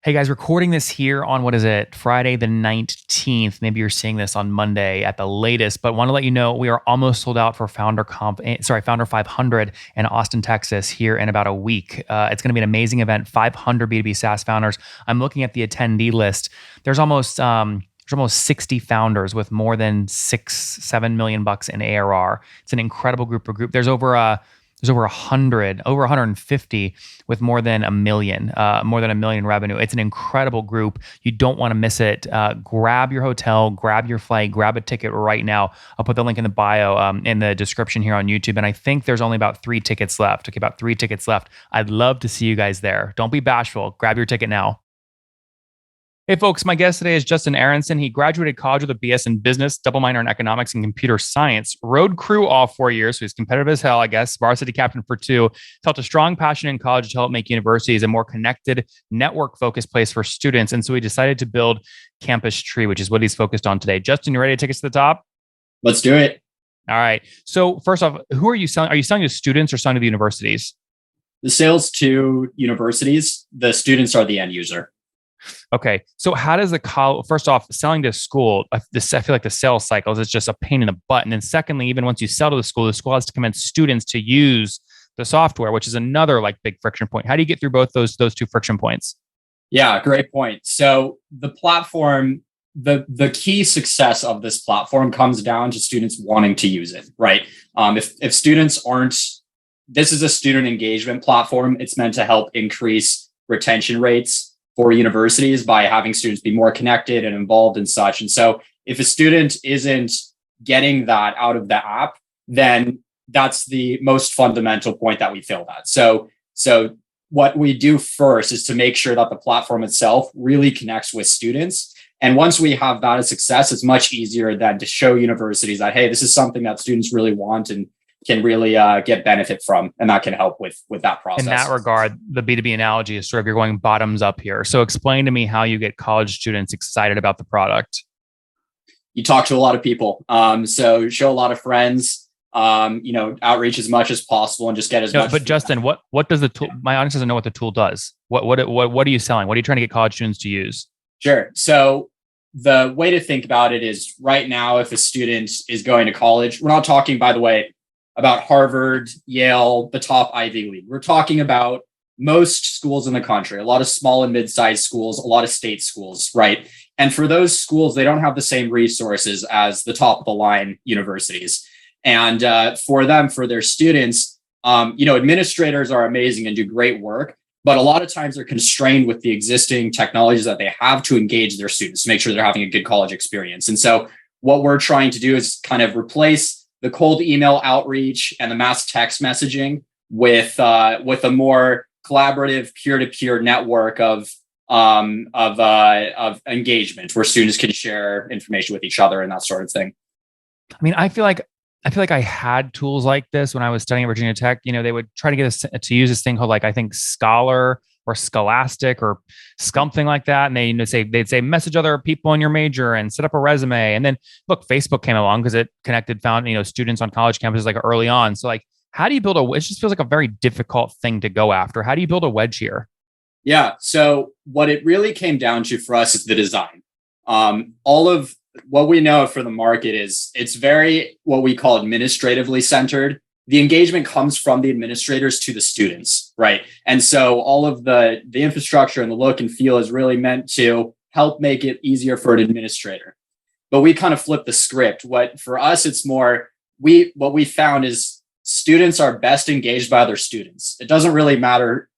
Hey guys, recording this here on what is it, Friday the 19th. Maybe you're seeing this on Monday at the latest, but want to let you know we are almost sold out for Founder 500 in Austin, Texas here in about a week. It's going to be an amazing event, 500 B2B SaaS founders. I'm looking at the attendee list. There's almost 60 founders with more than 7 million bucks in ARR. It's an incredible group. There's over 100, over 150 with more than a million revenue. It's an incredible group. You don't want to miss it. Grab your hotel, grab your flight, grab a ticket right now. I'll put the link in the bio, in the description here on YouTube. And I think there's only about 3 tickets left. Okay, about 3 tickets left. I'd love to see you guys there. Don't be bashful. Grab your ticket now. Hey folks, my guest today is Justin Aronson. He graduated college with a BS in business, double minor in economics and computer science, road crew all 4 years, so he's competitive as hell, I guess, varsity captain for 2, felt a strong passion in college to help make universities a more connected, network-focused place for students, and so he decided to build Campus Tree, which is what he's focused on today. Justin, you ready to take us to the top? Let's do it. All right. So first off, who are you selling? Are you selling to students or selling to the universities? The sales to universities, the students are the end user. Okay. So how does the college, first off, selling to school, I feel like the sales cycles is just a pain in the butt. And then secondly, even once you sell to the school has to convince students to use the software, which is another like big friction point. How do you get through both those two friction points? Yeah, great point. So the platform, the key success of this platform comes down to students wanting to use it, right? If students aren't, this is a student engagement platform. It's meant to help increase retention rates for universities by having students be more connected and involved and such. And so if a student isn't getting that out of the app, then that's the most fundamental point that we failed at. So what we do first is to make sure that the platform itself really connects with students. And once we have that as success, it's much easier then to show universities that, hey, this is something that students really want and can really get benefit from, and that can help with that process. In that regard, the B2B analogy is sort of you're going bottoms up here. So explain to me how you get college students excited about the product. You talk to a lot of people. So show a lot of friends, outreach as much as possible and just get as much. But Justin, what does the tool, my audience doesn't know what the tool does. What are you selling? What are you trying to get college students to use? Sure. So the way to think about it is right now, if a student is going to college, we're not talking, by the way, about Harvard, Yale, the top Ivy League. We're talking about most schools in the country, a lot of small and mid-sized schools, a lot of state schools, right? And for those schools, they don't have the same resources as the top of the line universities. And for their students, administrators are amazing and do great work, but a lot of times they're constrained with the existing technologies that they have to engage their students to make sure they're having a good college experience. And so what we're trying to do is kind of replace the cold email outreach and the mass text messaging with a more collaborative peer-to-peer network of engagement where students can share information with each other and that sort of thing. I mean, I feel like I had tools like this when I was studying at Virginia Tech. You know, they would try to get us to use this thing called, like, I think Scholar or Scholastic or something like that. And they'd say message other people in your major and set up a resume. And then look, Facebook came along because it found students on college campuses like early on. So like, how do you build it just feels like a very difficult thing to go after. How do you build a wedge here? Yeah. So what it really came down to for us is the design. All of what we know for the market is it's very what we call administratively centered. The engagement comes from the administrators to the students, right? And so all of the infrastructure and the look and feel is really meant to help make it easier for an administrator. But we kind of flip the script. What for us, it's more, what we found is students are best engaged by other students. It doesn't really matter,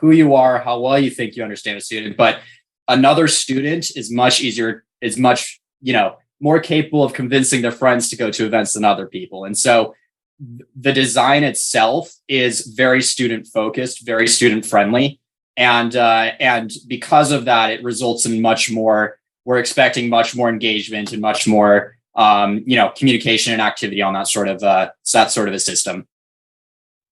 who you are, how well you think you understand a student, but another student is much more capable of convincing their friends to go to events than other people. And so the design itself is very student focused, very student friendly. And because of that, it results in we're expecting much more engagement and much more, communication and activity on that sort of a system.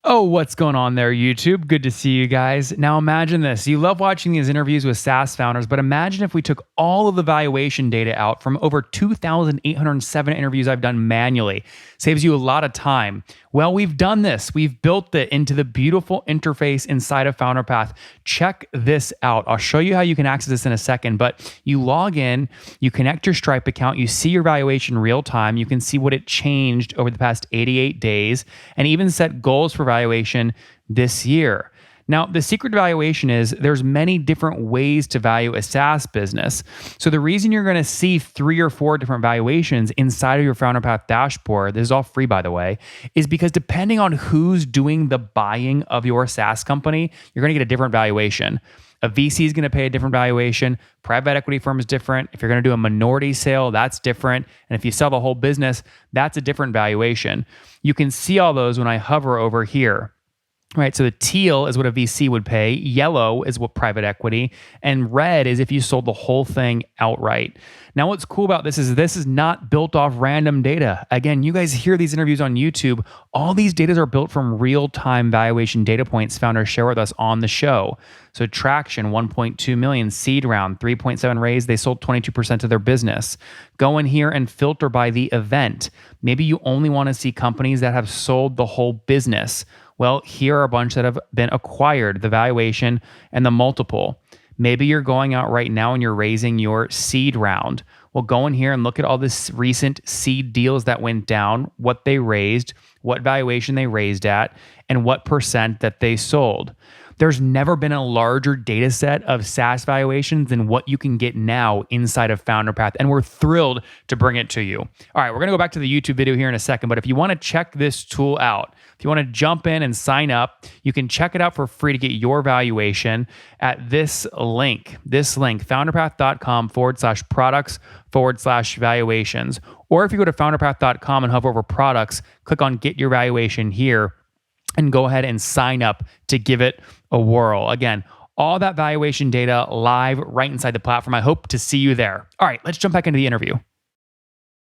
Oh, what's going on there, YouTube? Good to see you guys. Now imagine this. You love watching these interviews with SaaS founders, but imagine if we took all of the valuation data out from over 2,807 interviews I've done manually. Saves you a lot of time. Well, we've done this. We've built it into the beautiful interface inside of FounderPath. Check this out. I'll show you how you can access this in a second, but you log in, you connect your Stripe account, you see your valuation real time. You can see what it changed over the past 88 days and even set goals for valuation this year. Now, the secret to valuation is there's many different ways to value a SaaS business. So the reason you're going to see 3 or 4 different valuations inside of your FounderPath dashboard, this is all free by the way, is because depending on who's doing the buying of your SaaS company, you're going to get a different valuation. A VC is going to pay a different valuation. Private equity firm is different. If you're going to do a minority sale, that's different. And if you sell the whole business, that's a different valuation. You can see all those when I hover over here. Right, so the teal is what a VC would pay, yellow is what private equity, and red is if you sold the whole thing outright. Now, what's cool about this is not built off random data. Again, you guys hear these interviews on YouTube. All these data are built from real-time valuation data points founders share with us on the show. So traction, 1.2 million, seed round, 3.7 raise, they sold 22% of their business. Go in here and filter by the event. Maybe you only want to see companies that have sold the whole business. Well, here are a bunch that have been acquired, the valuation and the multiple. Maybe you're going out right now and you're raising your seed round. Well, go in here and look at all this recent seed deals that went down, what they raised, what valuation they raised at, and what percent that they sold. There's never been a larger data set of SaaS valuations than what you can get now inside of FounderPath, and we're thrilled to bring it to you. All right, we're going to go back to the YouTube video here in a second, but if you want to check this tool out, if you want to jump in and sign up, you can check it out for free to get your valuation at this link, founderpath.com/products/valuations. Or if you go to founderpath.com and hover over products, click on get your valuation here and go ahead and sign up to give it a whirl. Again, all that valuation data live right inside the platform. I hope to see you there. All right, let's jump back into the interview. I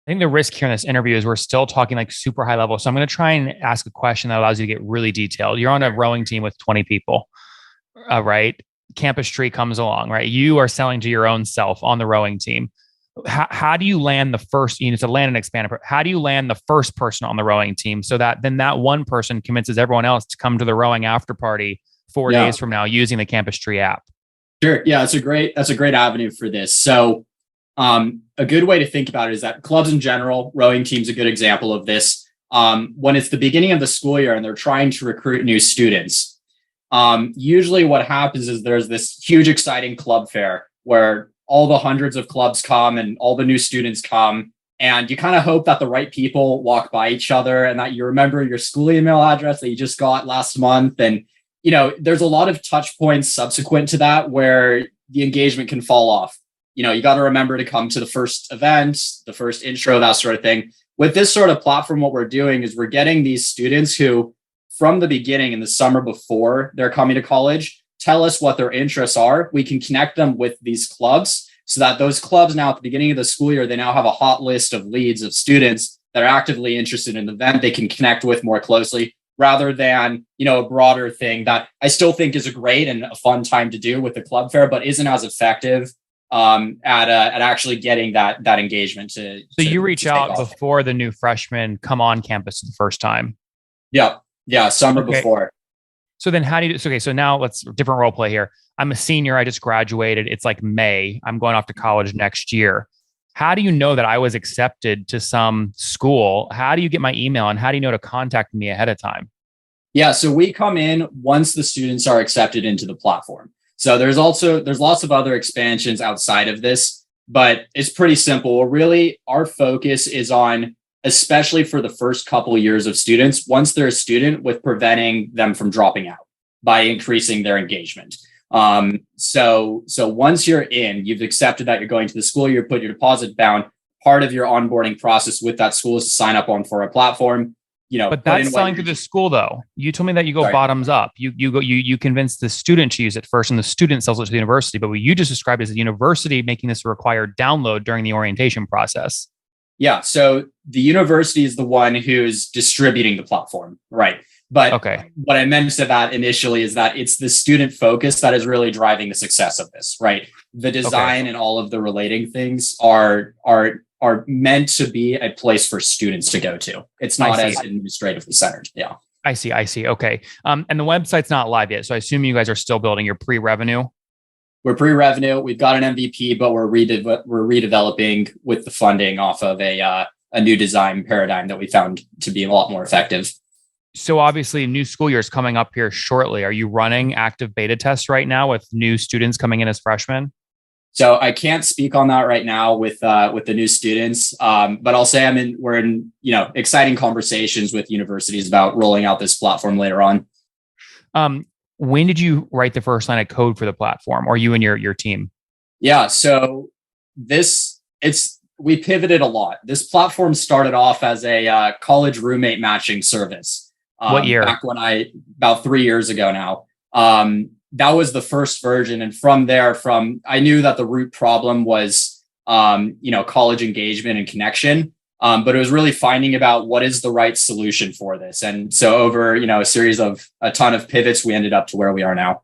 think the risk here in this interview is we're still talking like super high level. So I'm going to try and ask a question that allows you to get really detailed. You're on a rowing team with 20 people, right? Campus Tree comes along, right? You are selling to your own self on the rowing team. How do you land the first, it's a land and expand. How do you land the first person on the rowing team so that then that one person convinces everyone else to come to the rowing after party 4 days from now using the Campus Tree app? Sure. Yeah, that's a great avenue for this. So a good way to think about it is that clubs in general, rowing team's a good example of this. When it's the beginning of the school year and they're trying to recruit new students, usually what happens is there's this huge, exciting club fair where all the hundreds of clubs come and all the new students come. And you kind of hope that the right people walk by each other and that you remember your school email address that you just got last month. And, there's a lot of touch points subsequent to that where the engagement can fall off. You got to remember to come to the first event, the first intro, that sort of thing. With this sort of platform, what we're doing is we're getting these students who, from the beginning in the summer before they're coming to college, tell us what their interests are. We can connect them with these clubs so that those clubs now at the beginning of the school year, they now have a hot list of leads of students that are actively interested in the event they can connect with more closely rather than, a broader thing that I still think is a great and a fun time to do with the club fair, but isn't as effective at actually getting that engagement so you reach out before the new freshmen come on campus for the first time. Yeah, summer before. So then how do you, okay, so now let's different role play here. I'm a senior. I just graduated. It's like May. I'm going off to college next year. How do you know that I was accepted to some school? How do you get my email and how do you know to contact me ahead of time? Yeah, so we come in once the students are accepted into the platform. So there's lots of other expansions outside of this, but it's pretty simple. Really, our focus is on, especially for the first couple of years of students, once they're a student, with preventing them from dropping out by increasing their engagement. So once you're in, you've accepted that you're going to the school, you put your deposit down. Part of your onboarding process with that school is to sign up for our platform. But that's selling to the school, though. You told me that you go bottoms up. You convince the student to use it first, and the student sells it to the university. But what you just described is the university making this a required download during the orientation process. Yeah. So the university is the one who's distributing the platform, right? But Okay. what I meant to that initially is that it's the student focus that is really driving the success of this, right? The Okay. design and all of the relating things are meant to be a place for students to go to. It's I not see. as administratively centered. Yeah. I see. I see. Okay. And the website's not live yet. So I assume you guys are still building your pre-revenue. We're pre-revenue. We've got an MVP, but we're redeveloping with the funding off of a new design paradigm that we found to be a lot more effective. So obviously, new school year is coming up here shortly. Are you running active beta tests right now with new students coming in as freshmen? So I can't speak on that right now with the new students, but I'll say we're in exciting conversations with universities about rolling out this platform later on. When did you write the first line of code for the platform, or you and your team? Yeah, so we pivoted a lot. This platform started off as a college roommate matching service. What year? Back when about 3 years ago now. That was the first version. And from there, I knew that the root problem was, college engagement and connection. But it was really finding about what is the right solution for this. And so over, a series of a ton of pivots, we ended up to where we are now.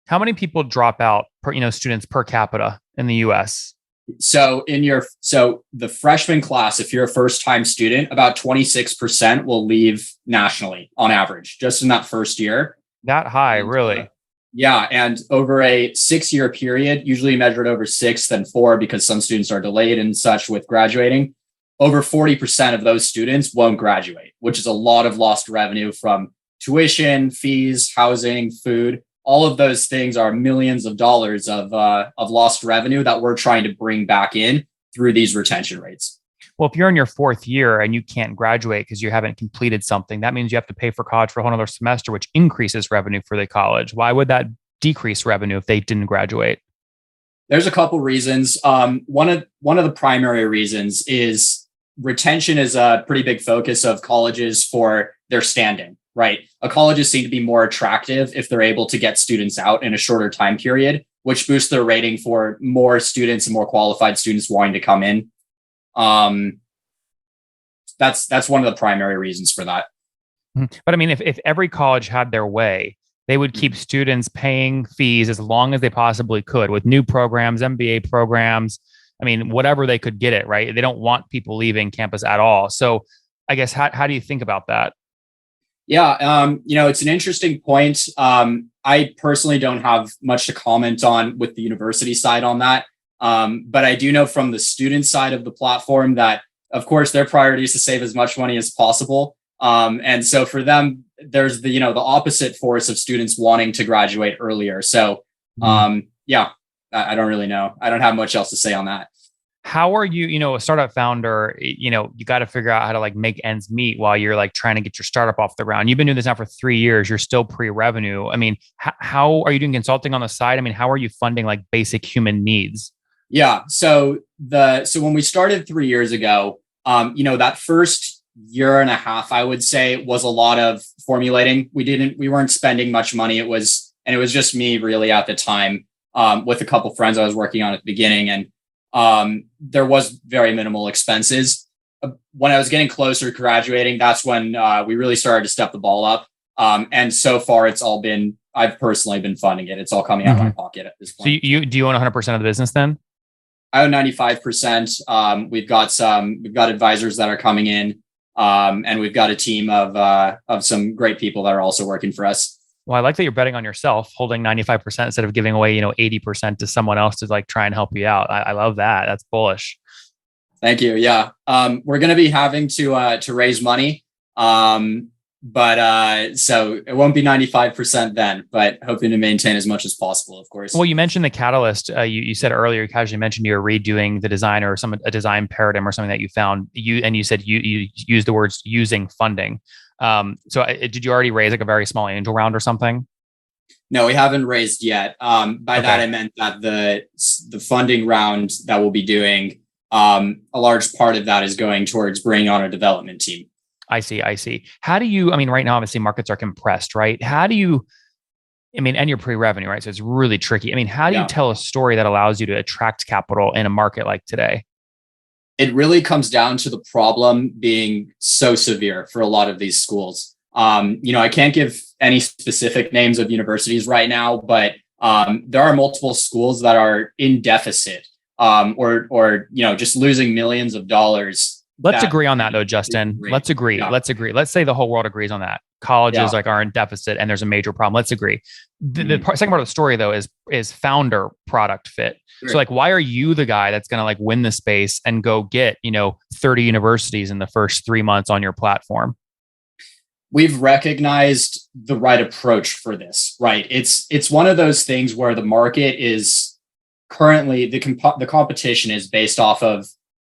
How many people drop out students per capita in the US? So the freshman class, if you're a first time student, about 26% will leave nationally on average, just in that first year. That high, really? Yeah. And over a 6-year period, usually measured over 6, then 4, because some students are delayed and such with graduating, over 40% of those students won't graduate, which is a lot of lost revenue from tuition, fees, housing, food. All of those things are millions of dollars of lost revenue that we're trying to bring back in through these retention rates. Well, if you're in your 4th year and you can't graduate because you haven't completed something, that means you have to pay for college for a whole other semester, which increases revenue for the college. Why would that decrease revenue if they didn't graduate? There's a couple reasons. One of the primary reasons is retention is a pretty big focus of colleges for their standing, right? Colleges seem to be more attractive if they're able to get students out in a shorter time period, which boosts their rating for more students and more qualified students wanting to come in. That's one of the primary reasons for that. But I mean, if every college had their way, they would keep students paying fees as long as they possibly could with new programs, MBA programs. I mean, whatever they could get it, right? They don't want people leaving campus at all. So I guess, how do you think about that? Yeah, it's an interesting point. I personally don't have much to comment on with the university side on that. But I do know from the student side of the platform that, of course, their priority is to save as much money as possible. And so for them, there's the opposite force of students wanting to graduate earlier. So, yeah, I don't really know. I don't have much else to say on that. How are you, a startup founder, you got to figure out how to make ends meet while you're trying to get your startup off the ground. You've been doing this now for 3 years. You're still pre-revenue. I mean, how are you doing consulting on the side? I mean, how are you funding basic human needs? Yeah. So when we started 3 years ago, that first year and a half, I would say, was a lot of formulating. We weren't spending much money. It was just me really at the time, with a couple friends I was working on at the beginning. And there was very minimal expenses. When I was getting closer to graduating, that's when we really started to step the ball up. And so far, I've personally been funding it. It's all coming out of my pocket at this point. So do you own 100% of the business then? I own 95%. We've got advisors that are coming in, and we've got a team of some great people that are also working for us. Well, I like that you're betting on yourself, holding 95% instead of giving away, 80% to someone else to try and help you out. I love that. That's bullish. Thank you. Yeah. We're going to be having to raise money. But so it won't be 95% then, but hoping to maintain as much as possible, of course. Well, you mentioned the catalyst. You said earlier, you casually mentioned you were redoing the design or a design paradigm or something that you found. You said you used the words using funding. So did you already raise a very small angel round or something? No, we haven't raised yet. By that, I meant that the funding round that we'll be doing, a large part of that is going towards bringing on a development team. I see. How do you, right now, obviously markets are compressed, right? How do you, and you're pre-revenue, right? So it's really tricky. How do you tell a story that allows you to attract capital in a market like today? It really comes down to the problem being so severe for a lot of these schools. I can't give any specific names of universities right now, but there are multiple schools that are in deficit, or just losing millions of dollars. Let's agree on that though, Justin. Let's agree. Yeah. Let's agree. Let's say the whole world agrees on that. Colleges Yeah. are in deficit and there's a major problem. Let's agree. Mhm. Second part of the story though is founder product fit. Sure. So like, why are you the guy that's going to like win the space and go get 30 universities in the first 3 months on your platform? We've recognized the right approach for this, right? It's one of those things where the market is currently the competition is based off of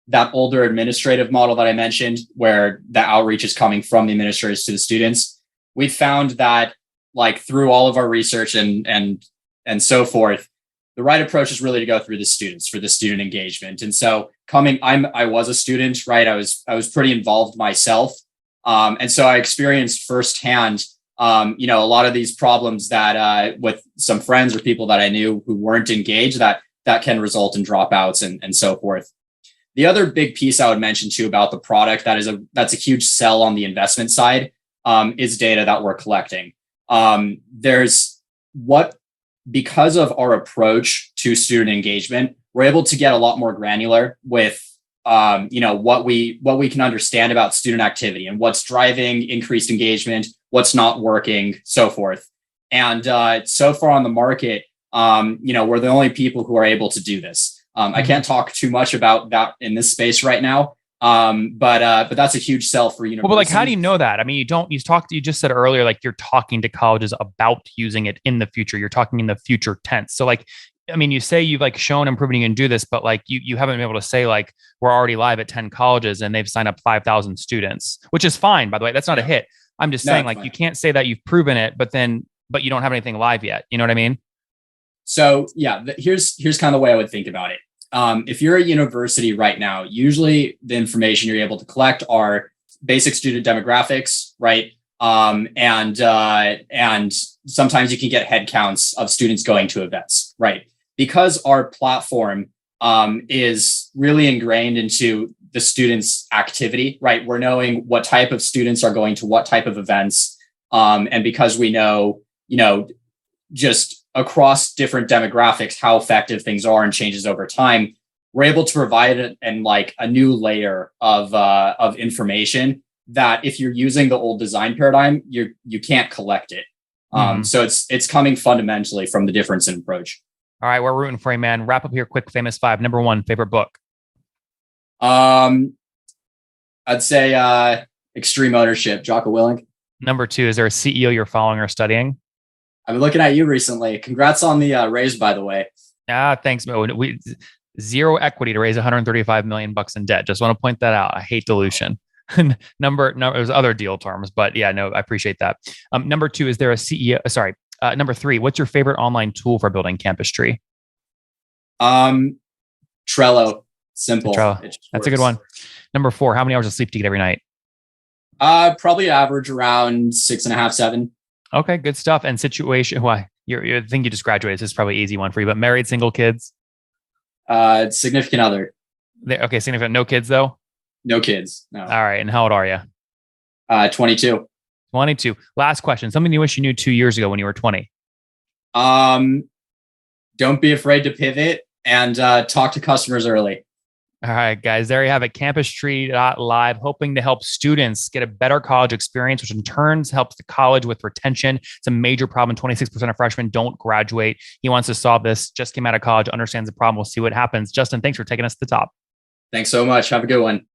that older administrative model that I mentioned, where the outreach is coming from the administrators to the students. We found that, like, through all of our research and so forth, the right approach is really to go through the students for the student engagement. And so I was a student, right? I was pretty involved myself. And so I experienced firsthand, a lot of these problems that with some friends or people that I knew who weren't engaged, that can result in dropouts and so forth. The other big piece I would mention too about the product that's a huge sell on the investment side, is data that we're collecting. Because of our approach to student engagement, we're able to get a lot more granular with what we can understand about student activity and what's driving increased engagement, what's not working, so forth. And so far on the market, we're the only people who are able to do this. I can't talk too much about that in this space right now. But that's a huge sell for universities. Well, but like, how do you know that? I mean, you just said earlier, like you're talking to colleges about using it in the future. You're talking in the future tense. So like, I mean, you say you've like shown and proven you can do this, but like you haven't been able to say like, we're already live at 10 colleges and they've signed up 5,000 students, which is fine, by the way. That's not a hit. I'm just saying, like, you can't say that you've proven it, but you don't have anything live yet. You know what I mean? So yeah, here's kind of the way I would think about it. If you're a university right now, usually the information you're able to collect are basic student demographics, right? And sometimes you can get head counts of students going to events, right? Because our platform is really ingrained into the students' activity, right? We're knowing what type of students are going to what type of events, and because we know, just across different demographics, how effective things are and changes over time, we're able to provide it and like a new layer of information that if you're using the old design paradigm, you can't collect it. So it's coming fundamentally from the difference in approach. All right, we're rooting for you, man. Wrap up here quick. Famous five. Number one, favorite book. I'd say Extreme Ownership, Jocko Willink. Number two, is there a CEO you're following or studying? I've been looking at you recently. Congrats on the raise, by the way. Thanks. We zero equity to raise 135 million bucks in debt. Just want to point that out. I hate dilution. There's other deal terms, but yeah, no, I appreciate that. Number two, is there a CEO? Sorry. Number three, what's your favorite online tool for building Campus Tree? Trello. Simple. Trello. That's a good one. Number four, how many hours of sleep do you get every night? Probably average around 6.5, 7. Okay, good stuff. And situation, why? I think you just graduated. This is probably an easy one for you, but married, single, kids? Significant other. Okay, significant. No kids though? No kids. No. All right. And how old are you? 22. 22. Last question. Something you wish you knew 2 years ago when you were 20. Don't be afraid to pivot and talk to customers early. All right, guys, there you have it. CampusTree.live, hoping to help students get a better college experience, which in turn helps the college with retention. It's a major problem. 26% of freshmen don't graduate. He wants to solve this. Just came out of college, understands the problem. We'll see what happens. Justin, thanks for taking us to the top. Thanks so much. Have a good one.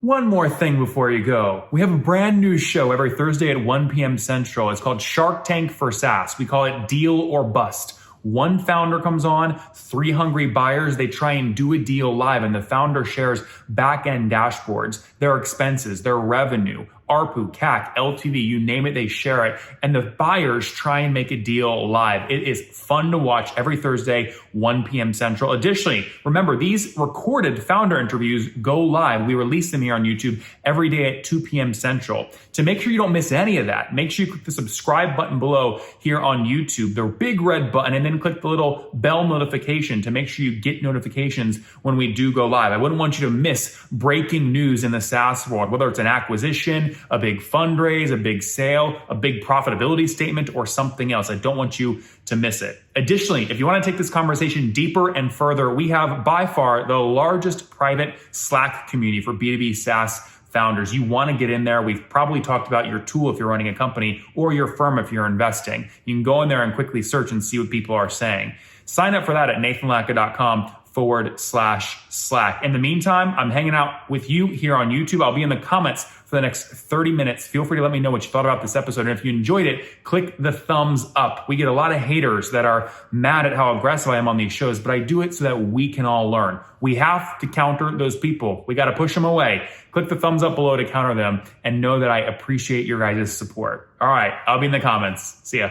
One more thing before you go. We have a brand new show every Thursday at 1 p.m. Central. It's called Shark Tank for SaaS. We call it Deal or Bust. One founder comes on, 3 hungry buyers, they try and do a deal live, and the founder shares back-end dashboards, their expenses, their revenue, ARPU, CAC, LTV, you name it, they share it. And the buyers try and make a deal live. It is fun to watch every Thursday, 1 p.m. Central. Additionally, remember, these recorded founder interviews go live. We release them here on YouTube every day at 2 p.m. Central. To make sure you don't miss any of that, make sure you click the subscribe button below here on YouTube, the big red button, and then click the little bell notification to make sure you get notifications when we do go live. I wouldn't want you to miss breaking news in the SaaS world, whether it's an acquisition, a big fundraise, a big sale, a big profitability statement, or something else. I don't want you to miss it. Additionally, if you want to take this conversation deeper and further, we have by far the largest private Slack community for B2B SaaS founders. You want to get in there. We've probably talked about your tool if you're running a company or your firm if you're investing. You can go in there and quickly search and see what people are saying. Sign up for that at nathanlatka.com/Slack. In the meantime, I'm hanging out with you here on YouTube. I'll be in the comments for the next 30 minutes. Feel free to let me know what you thought about this episode. And if you enjoyed it, click the thumbs up. We get a lot of haters that are mad at how aggressive I am on these shows, but I do it so that we can all learn. We have to counter those people. We got to push them away. Click the thumbs up below to counter them and know that I appreciate your guys' support. All right, I'll be in the comments. See ya.